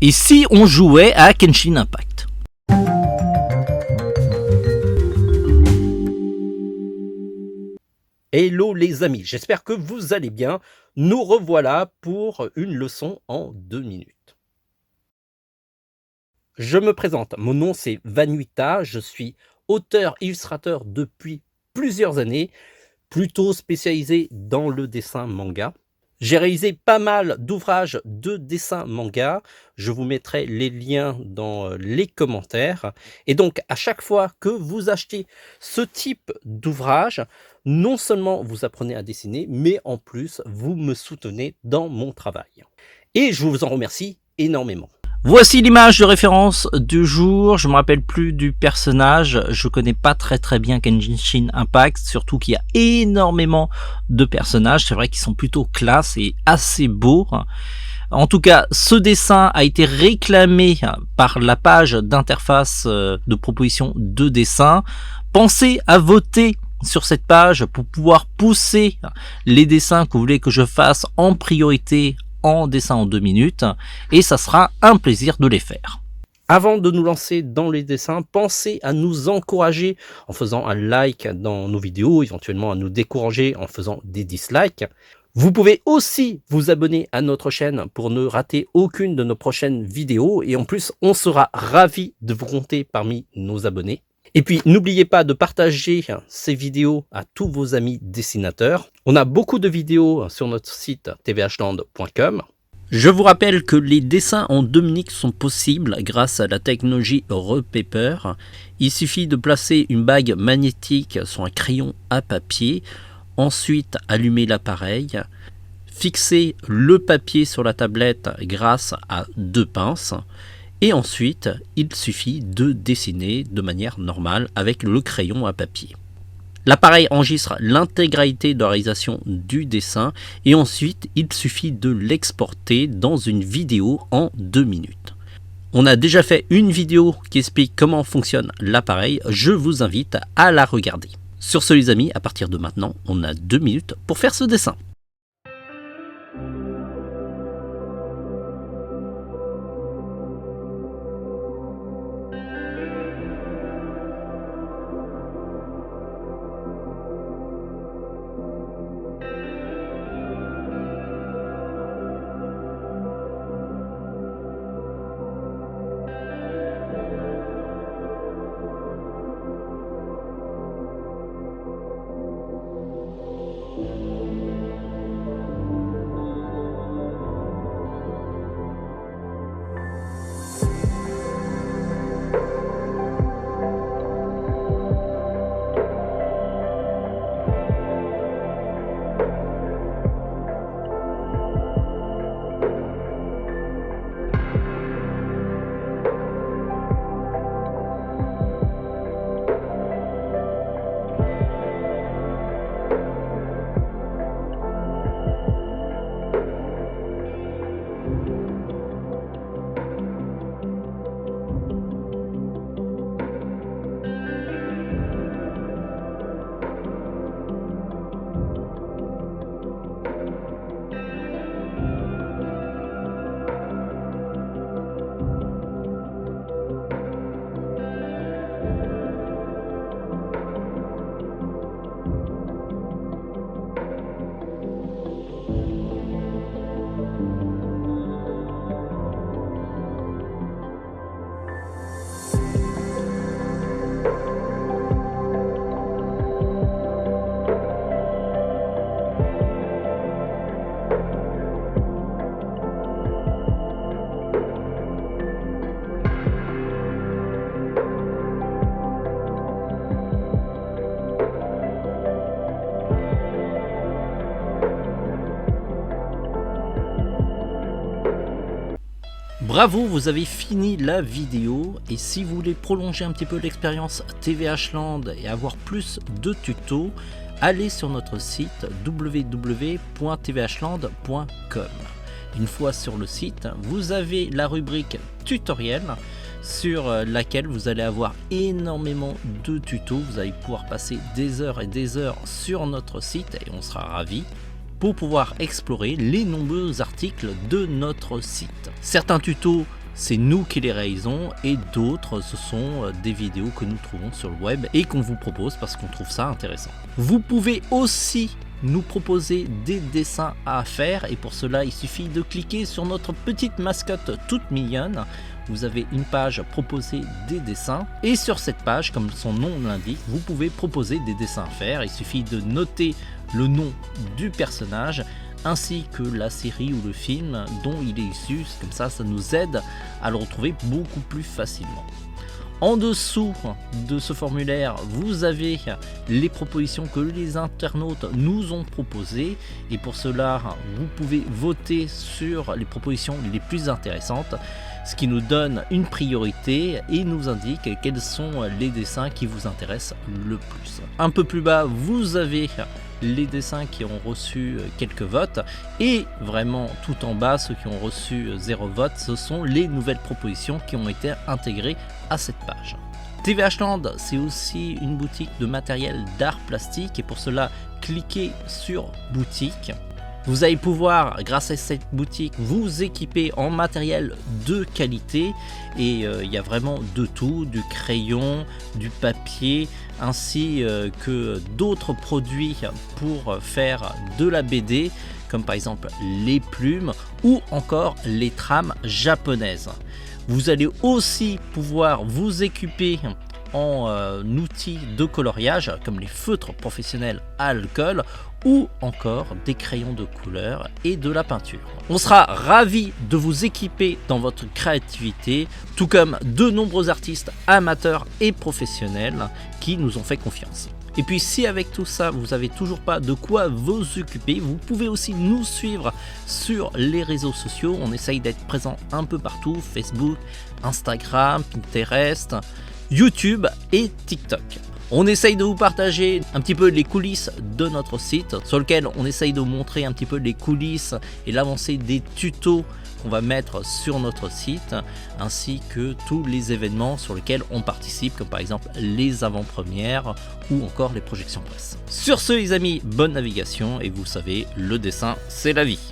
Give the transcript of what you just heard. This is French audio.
Et si on jouait à Genshin Impact? Hello les amis, j'espère que vous allez bien. Nous revoilà pour une leçon en 2 minutes. Je me présente, mon nom c'est Vanuita, je suis auteur-illustrateur depuis plusieurs années, plutôt spécialisé dans le dessin manga. J'ai réalisé pas mal d'ouvrages de dessin manga, je vous mettrai les liens dans les commentaires. Et donc à chaque fois que vous achetez ce type d'ouvrage, non seulement vous apprenez à dessiner, mais en plus vous me soutenez dans mon travail. Et je vous en remercie énormément. Voici l'image de référence du jour. Je me rappelle plus du personnage. Je connais pas très bien Genshin Impact, surtout qu'il y a énormément de personnages. C'est vrai qu'ils sont plutôt classe et assez beaux. En tout cas, ce dessin a été réclamé par la page d'interface de proposition de dessin. Pensez à voter sur cette page pour pouvoir pousser les dessins que vous voulez que je fasse en priorité en dessin en 2 minutes, et ça sera un plaisir de les faire. Avant de nous lancer dans les dessins, pensez à nous encourager en faisant un like dans nos vidéos, éventuellement à nous décourager en faisant des dislikes. Vous pouvez aussi vous abonner à notre chaîne pour ne rater aucune de nos prochaines vidéos, et en plus on sera ravis de vous compter parmi nos abonnés. Et puis n'oubliez pas de partager ces vidéos à tous vos amis dessinateurs. On a beaucoup de vidéos sur notre site tvhland.com. Je vous rappelle que les dessins en 2 minutes sont possibles grâce à la technologie Repaper. Il suffit de placer une bague magnétique sur un crayon à papier, ensuite allumer l'appareil, fixer le papier sur la tablette grâce à 2 pinces, et ensuite il suffit de dessiner de manière normale avec le crayon à papier. L'appareil enregistre l'intégralité de la réalisation du dessin et ensuite il suffit de l'exporter dans une vidéo en 2 minutes. On a déjà fait une vidéo qui explique comment fonctionne l'appareil, je vous invite à la regarder. Sur ce les amis, à partir de maintenant, on a 2 minutes pour faire ce dessin. Bravo, vous avez fini la vidéo, et si vous voulez prolonger un petit peu l'expérience TVH Land et avoir plus de tutos, allez sur notre site www.tvhland.com. Une fois sur le site, vous avez la rubrique tutoriel sur laquelle vous allez avoir énormément de tutos. Vous allez pouvoir passer des heures et des heures sur notre site et on sera ravis pour pouvoir explorer les nombreux articles de notre site. Certains tutos c'est nous qui les réalisons, et d'autres, ce sont des vidéos que nous trouvons sur le web et qu'on vous propose parce qu'on trouve ça intéressant. Vous pouvez aussi nous proposer des dessins à faire, et pour cela il suffit de cliquer sur notre petite mascotte toute mignonne. Vous avez une page proposer des dessins, et sur cette page, comme son nom l'indique, vous pouvez proposer des dessins à faire. Il suffit de noter le nom du personnage ainsi que la série ou le film dont il est issu, comme ça nous aide à le retrouver beaucoup plus facilement. En dessous de ce formulaire, vous avez les propositions que les internautes nous ont proposées, et pour cela, vous pouvez voter sur les propositions les plus intéressantes, ce qui nous donne une priorité et nous indique quels sont les dessins qui vous intéressent le plus. Un peu plus bas, vous avez les dessins qui ont reçu quelques votes, et vraiment tout en bas, ceux qui ont reçu 0 vote, ce sont les nouvelles propositions qui ont été intégrées à cette page. TVH Land, c'est aussi une boutique de matériel d'art plastique, et pour cela, cliquez sur boutique. Vous allez pouvoir, grâce à cette boutique, vous équiper en matériel de qualité, et il y a vraiment de tout, du crayon, du papier, ainsi que d'autres produits pour faire de la BD, comme par exemple les plumes ou encore les trames japonaises. Vous allez aussi pouvoir vous équiper en outils de coloriage comme les feutres professionnels à alcool ou encore des crayons de couleur et de la peinture. On sera ravis de vous équiper dans votre créativité, tout comme de nombreux artistes amateurs et professionnels qui nous ont fait confiance. Et puis si avec tout ça vous n'avez toujours pas de quoi vous occuper, vous pouvez aussi nous suivre sur les réseaux sociaux. On essaye d'être présent un peu partout: Facebook, Instagram, Pinterest, YouTube et TikTok. On essaye de vous partager un petit peu les coulisses de notre site, sur lequel on essaye de vous montrer un petit peu les coulisses et l'avancée des tutos qu'on va mettre sur notre site, ainsi que tous les événements sur lesquels on participe, comme par exemple les avant-premières ou encore les projections presse. Sur ce les amis, bonne navigation, et vous savez, le dessin c'est la vie.